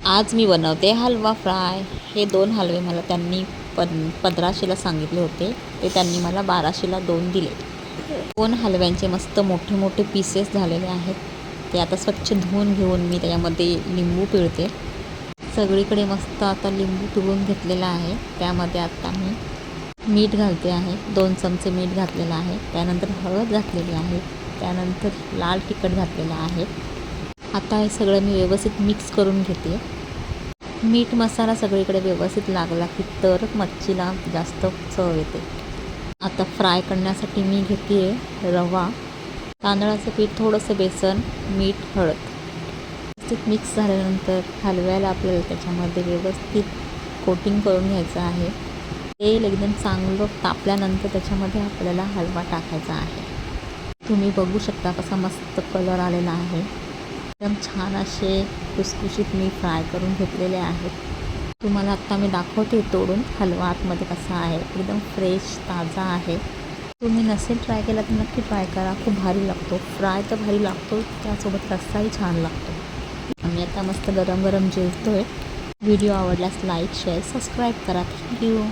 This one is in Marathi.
आज मी बनवते हलवा फ्राय. हे 2 हलवे मला त्यांनी 1500ला सांगितले होते. ते त्यांनी मला 1200ला 2 दिले. 2 हलव्यांचे मस्त मोठे मोठे पीसेस झालेले आहेत. ते आता स्वच्छ धुवून घेऊन मी त्याच्यामध्ये लिंबू पिळते. सगळीकडे मस्त आता लिंबू पिळून घेतलेला आहे. त्यामध्ये आता मी मीठ घालते आहे. 2 चमचे मीठ घातलेलं आहे. त्यानंतर हळद घातलेली आहे. त्यानंतर लाल तिखट घातलेलं आहे. आता हे सगळं मी व्यवस्थित मिक्स करून घेते. मीठ मसाला सगळीकडे व्यवस्थित लागला की तर मच्छीला जास्त चव येते. आता फ्राय करण्यासाठी मी घेते आहे रवा, तांदळाचं पीठ, थोडंसं बेसन, मीठ, हळद. व्यवस्थित मिक्स झाल्यानंतर हलव्याला आपल्याला त्याच्यामध्ये व्यवस्थित कोटिंग करून घ्यायचं आहे. तेल एकदम चांगलं तापल्यानंतर त्याच्यामध्ये आपल्याला हलवा टाकायचा आहे. तुम्ही बघू शकता कसा मस्त कलर आलेला आहे. एकदम छान असे खुसखुशीत मी फ्राय करून घेतलेले आहेत. तुम्हाला आत्ता मी दाखवते तोडून हलवा आतमध्ये कसा आहे. एकदम फ्रेश ताजा आहे. तुम्ही नसेल ट्राय केला तर नक्की ट्राय करा. खूप भारी लागतो. फ्राय तर भारी लागतो, त्यासोबत रस्साही छान लागतो. आम्ही आता मस्त गरम गरम जेवतो आहे. व्हिडिओ आवडल्यास लाईक, शेअर, सबस्क्राईब करा. थँक्यू.